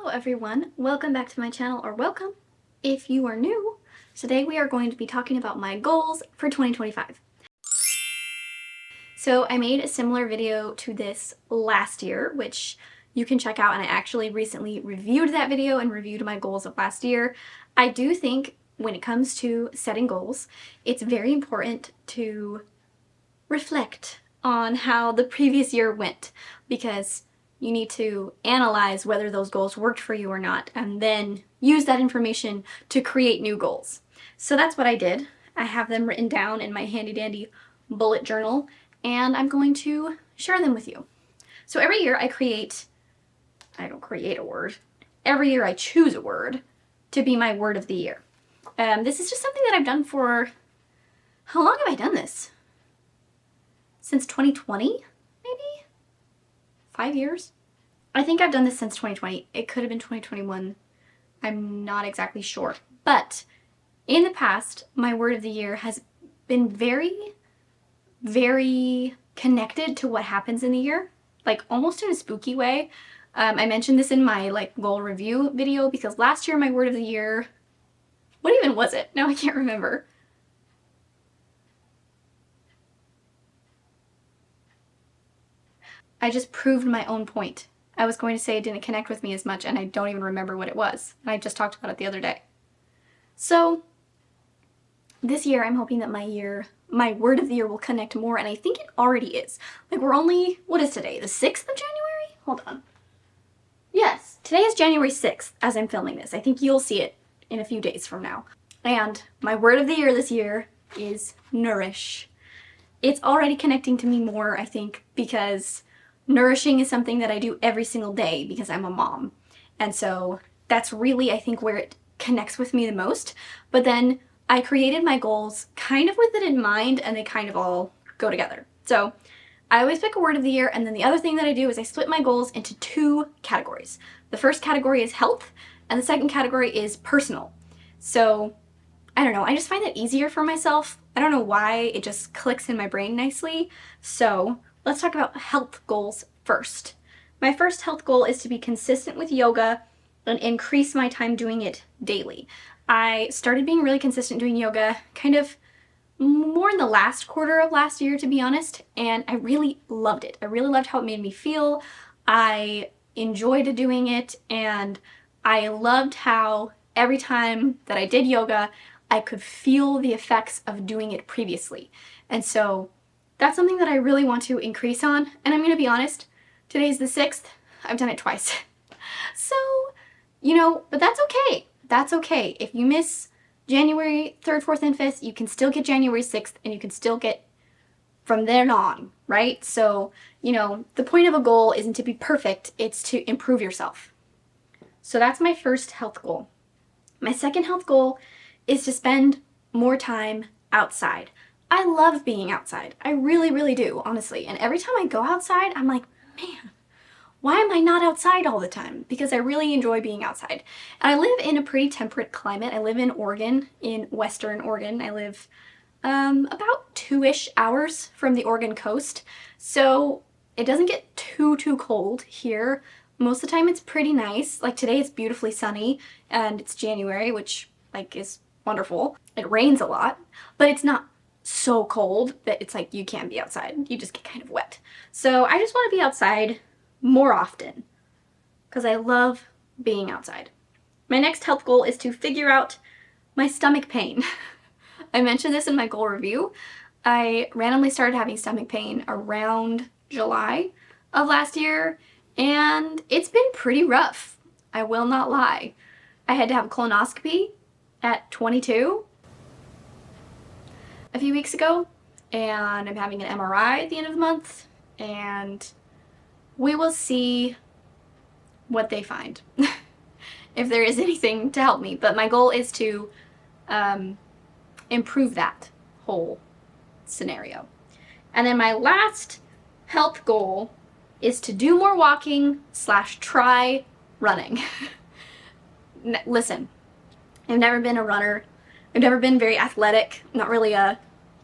Hello everyone, welcome back to my channel, or welcome if you are new. Today we are going to be talking about my goals for 2025. So I made a similar video to this last year, which you can check out, and I actually recently reviewed that video and reviewed my goals of last year. I do think when it comes to setting goals, it's very important to reflect on how the previous year went, because you need to analyze whether those goals worked for you or not, and then use that information to create new goals. So that's what I did. I have them written down in my handy dandy bullet journal, and I'm going to share them with you. So every year I don't create a word. Every year I choose a word to be my word of the year. This is just something that I've done for, how long have I done this? Since 2020, maybe? 5 years? I think I've done this since 2020. It could have been 2021. I'm not exactly sure. But in the past, my word of the year has been very, very connected to what happens in the year, like almost in a spooky way. I mentioned this in my goal review video because last year my word of the year, what even was it? Now I can't remember. I just proved my own point. I was going to say it didn't connect with me as much, and I don't even remember what it was. And I just talked about it the other day. So this year I'm hoping that my word of the year will connect more, and I think it already is. Like, we're only, what is today? The 6th of January? Hold on. Yes, today is January 6th as I'm filming this. I think you'll see it in a few days from now. And my word of the year this year is nourish. It's already connecting to me more, I think, because nourishing is something that I do every single day because I'm a mom. And so that's really, I think, where it connects with me the most. But then I created my goals kind of with it in mind, and they kind of all go together. So I always pick a word of the year, and then the other thing that I do is I split my goals into 2 categories. The first category is health, and the second category is personal. So I don't know, I just find that easier for myself. I don't know why, it just clicks in my brain nicely. So let's talk about health goals first. My first health goal is to be consistent with yoga and increase my time doing it daily. I started being really consistent doing yoga kind of more in the last quarter of last year, to be honest, and I really loved it. I really loved how it made me feel. I enjoyed doing it, and I loved how every time that I did yoga, I could feel the effects of doing it previously. And so that's something that I really want to increase on. And I'm going to be honest, today's the 6th. I've done it twice. So, but that's okay. That's okay. If you miss January 3rd, 4th, and 5th, you can still get January 6th, and you can still get from then on, right? So, the point of a goal isn't to be perfect, it's to improve yourself. So that's my first health goal. My second health goal is to spend more time outside. I love being outside. I really, really do, honestly. And every time I go outside, I'm like, man, why am I not outside all the time? Because I really enjoy being outside. And I live in a pretty temperate climate. I live in Oregon, in Western Oregon. I live about 2-ish hours from the Oregon coast. So it doesn't get too cold here. Most of the time it's pretty nice. Like today it's beautifully sunny, and it's January, which is wonderful. It rains a lot, but it's not so cold that it's like you can't be outside. You just get kind of wet. So I just want to be outside more often because I love being outside. My next health goal is to figure out my stomach pain. I mentioned this in my goal review. I randomly started having stomach pain around July of last year, and it's been pretty rough. I will not lie. I had to have a colonoscopy at 22 a few weeks ago, and I'm having an MRI at the end of the month, and we will see what they find if there is anything to help me. But my goal is to improve that whole scenario. And then my last health goal is to do more walking / try running. Listen, I've never been a runner. I've never been very athletic. I'm not really a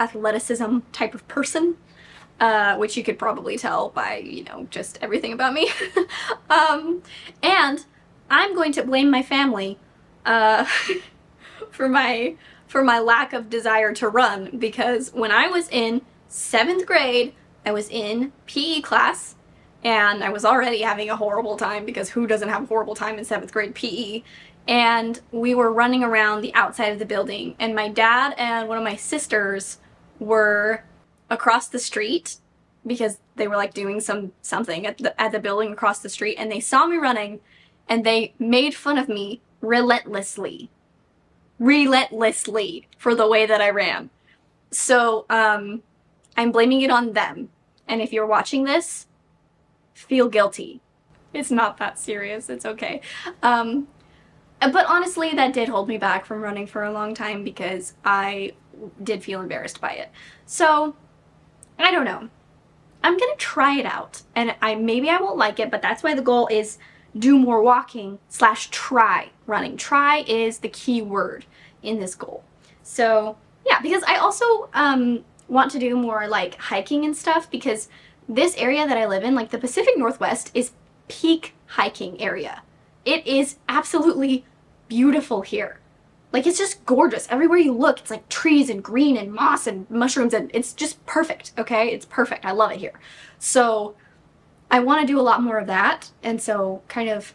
athleticism type of person, which you could probably tell by, just everything about me. And I'm going to blame my family for my lack of desire to run, because when I was in 7th grade, I was in PE class, and I was already having a horrible time, because who doesn't have a horrible time in 7th grade PE? And we were running around the outside of the building, and my dad and one of my sisters were across the street because they were like doing something at the building across the street, and they saw me running, and they made fun of me relentlessly for the way that I ran. So I'm blaming it on them. And if you're watching this, feel guilty. It's not that serious. It's okay. But honestly, that did hold me back from running for a long time, because I did feel embarrassed by it. So I don't know. I'm gonna try it out, and maybe I won't like it, but that's why the goal is do more walking / try running. Try is the key word in this goal. So yeah, because I also want to do more like hiking and stuff, because this area that I live in, like the Pacific Northwest, is peak hiking area. It is absolutely beautiful here. Like, it's just gorgeous. Everywhere you look, it's like trees and green and moss and mushrooms, and it's just perfect, okay? It's perfect. I love it here. So I want to do a lot more of that, and so kind of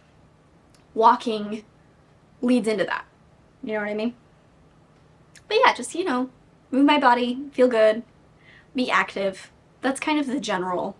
walking leads into that. You know what I mean? But yeah, just, you know, move my body, feel good, be active. That's kind of the general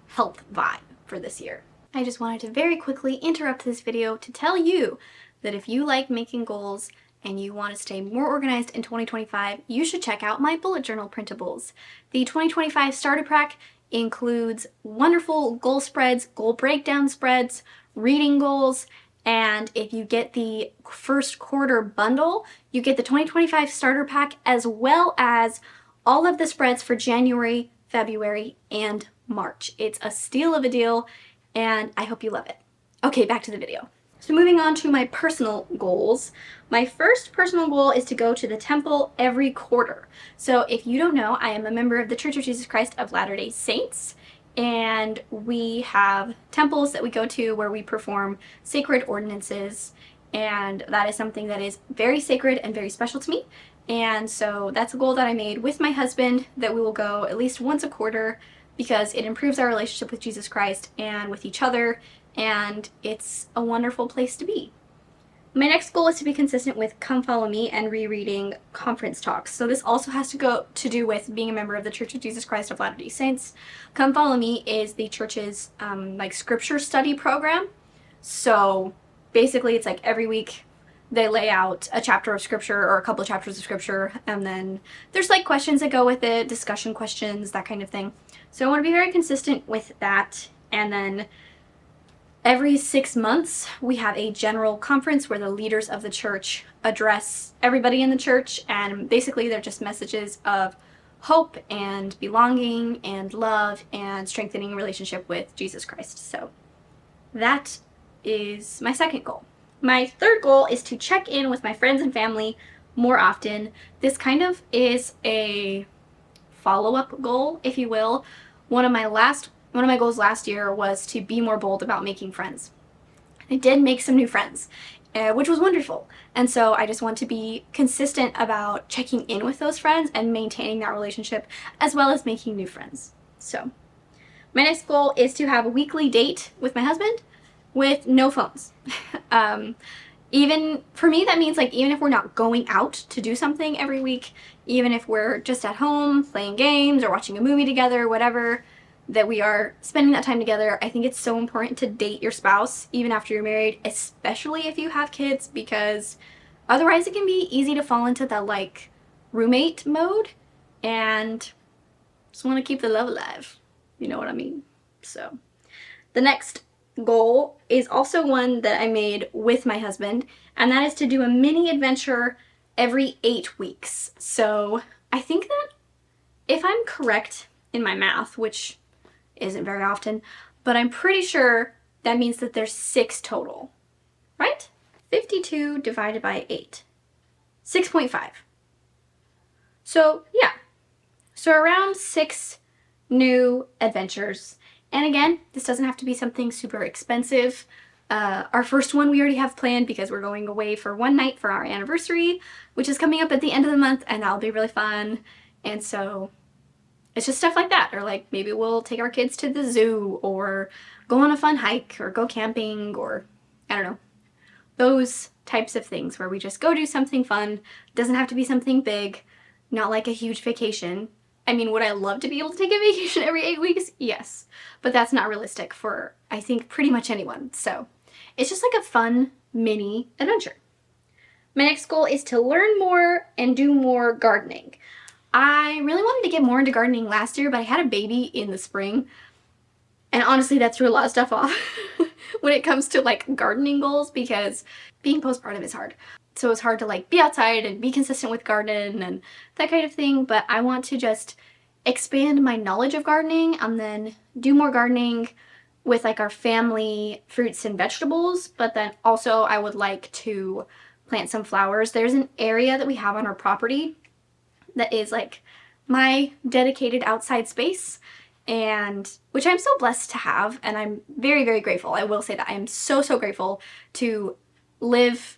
health vibe for this year. I just wanted to very quickly interrupt this video to tell you that if you like making goals and you want to stay more organized in 2025, you should check out my bullet journal printables. The 2025 starter pack includes wonderful goal spreads, goal breakdown spreads, reading goals, and if you get the first quarter bundle, you get the 2025 starter pack as well as all of the spreads for January, February, and March. It's a steal of a deal, and I hope you love it. Okay, back to the video. So moving on to my personal goals. My first personal goal is to go to the temple every quarter. So if you don't know, I am a member of the Church of Jesus Christ of Latter-day Saints, and we have temples that we go to where we perform sacred ordinances, and that is something that is very sacred and very special to me. And so that's a goal that I made with my husband, that we will go at least once a quarter, because it improves our relationship with Jesus Christ and with each other, and it's a wonderful place to be. My next goal is to be consistent with Come Follow Me and rereading conference talks. So this also has to do with being a member of the Church of Jesus Christ of Latter-day Saints. Come Follow Me is the church's like scripture study program. So basically it's like every week they lay out a chapter of scripture or a couple of chapters of scripture, and then there's like questions that go with it, discussion questions, that kind of thing. So I want to be very consistent with that. And then every 6 months, we have a general conference where the leaders of the church address everybody in the church, and basically they're just messages of hope and belonging and love and strengthening relationship with Jesus Christ. So that is my second goal. My third goal is to check in with my friends and family more often. This kind of is a follow-up goal, if you will. One of my goals last year was to be more bold about making friends. I did make some new friends, which was wonderful. And so I just want to be consistent about checking in with those friends and maintaining that relationship, as well as making new friends. So my next goal is to have a weekly date with my husband with no phones. Even for me, that means like even if we're not going out to do something every week, even if we're just at home playing games or watching a movie together, whatever, that we are spending that time together. I think it's so important to date your spouse even after you're married, especially if you have kids, because otherwise it can be easy to fall into that like roommate mode, and just want to keep the love alive. You know what I mean? So the next goal is also one that I made with my husband, and that is to do a mini adventure every 8 weeks. So I think that if I'm correct in my math, which isn't very often, but I'm pretty sure that means that there's 6 total, right? 52 divided by 8, 6.5. So yeah, so around 6 new adventures. And again, this doesn't have to be something super expensive. Our first one we already have planned because we're going away for one night for our anniversary, which is coming up at the end of the month, and that'll be really fun. And so it's just stuff like that. Or like maybe we'll take our kids to the zoo or go on a fun hike or go camping, or I don't know. Those types of things where we just go do something fun. Doesn't have to be something big, not like a huge vacation. I mean, would I love to be able to take a vacation every 8 weeks? Yes. But that's not realistic for, I think, pretty much anyone. So it's just like a fun mini adventure. My next goal is to learn more and do more gardening. I really wanted to get more into gardening last year, but I had a baby in the spring. And honestly, that threw a lot of stuff off when it comes to like gardening goals, because being postpartum is hard. So it's hard to like be outside and be consistent with garden and that kind of thing. But I want to just expand my knowledge of gardening and then do more gardening with like our family fruits and vegetables. But then also I would like to plant some flowers. There's an area that we have on our property that is like my dedicated outside space, and which I'm so blessed to have, and I'm very, very grateful. I will say that I am so, so grateful to live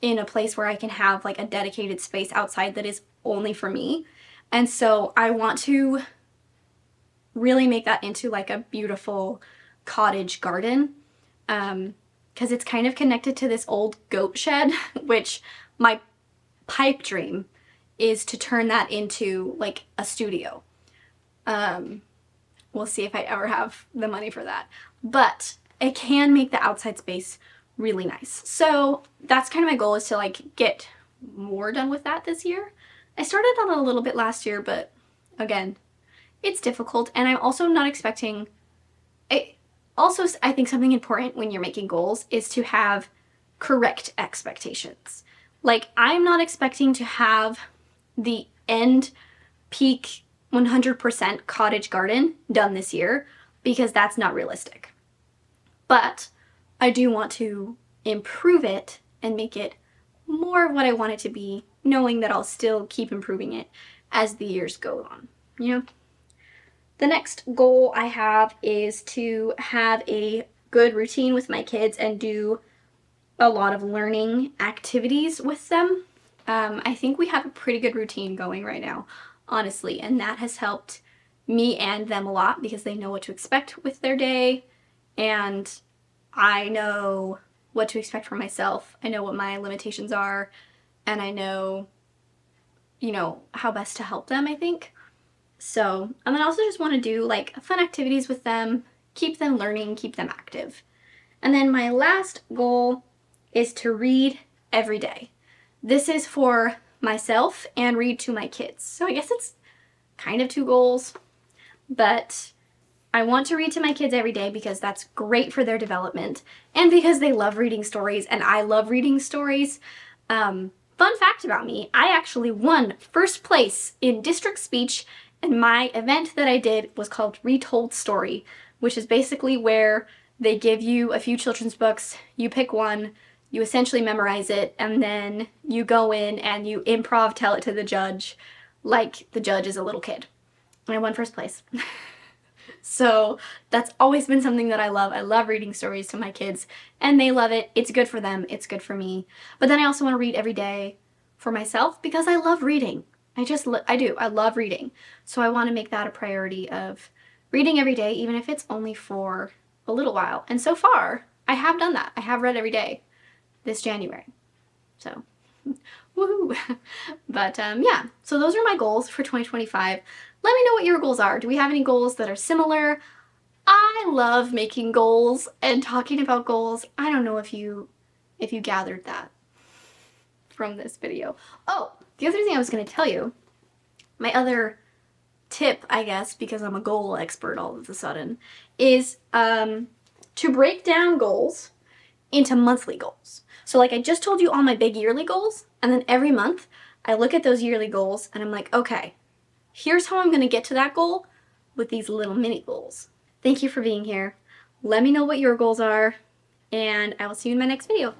in a place where I can have like a dedicated space outside that is only for me. And so I want to really make that into like a beautiful cottage garden, because it's kind of connected to this old goat shed, which my pipe dream is to turn that into like a studio. We'll see if I ever have the money for that, but it can make the outside space really nice. So that's kind of my goal, is to like get more done with that this year. I started on it a little bit last year, but again, it's difficult, and I'm also not expecting it. Also, I think something important when you're making goals is to have correct expectations. Like, I'm not expecting to have the end peak 100% cottage garden done this year, because that's not realistic. But I do want to improve it and make it more of what I want it to be, knowing that I'll still keep improving it as the years go on, you know? The next goal I have is to have a good routine with my kids and do a lot of learning activities with them. I think we have a pretty good routine going right now, honestly, and that has helped me and them a lot, because they know what to expect with their day, and I know what to expect from myself. I know what my limitations are, and I know, you know, how best to help them, I think. So, and then I also just want to do like fun activities with them, keep them learning, keep them active. And then my last goal is to read every day. This is for myself and read to my kids. So I guess it's kind of two goals, but I want to read to my kids every day because that's great for their development, and because they love reading stories and I love reading stories. Fun fact about me, I actually won first place in district speech, and my event that I did was called Retold Story, which is basically where they give you a few children's books, you pick one, you essentially memorize it, and then you go in and you improv tell it to the judge like the judge is a little kid. And I won first place. So that's always been something that I love. I love reading stories to my kids, and they love it. It's good for them. It's good for me. But then I also want to read every day for myself because I love reading. I do. I love reading. So I want to make that a priority of reading every day, even if it's only for a little while. And so far, I have done that. I have read every day this January. So, woohoo! But yeah, so those are my goals for 2025. Let me know what your goals are. Do we have any goals that are similar? I love making goals and talking about goals. I don't know if you gathered that from this video. Oh, the other thing I was going to tell you, my other tip, I guess, because I'm a goal expert all of a sudden, is to break down goals into monthly goals. So like I just told you all my big yearly goals, and then every month I look at those yearly goals and I'm like, okay, here's how I'm going to get to that goal with these little mini goals. Thank you for being here. Let me know what your goals are, and I will see you in my next video.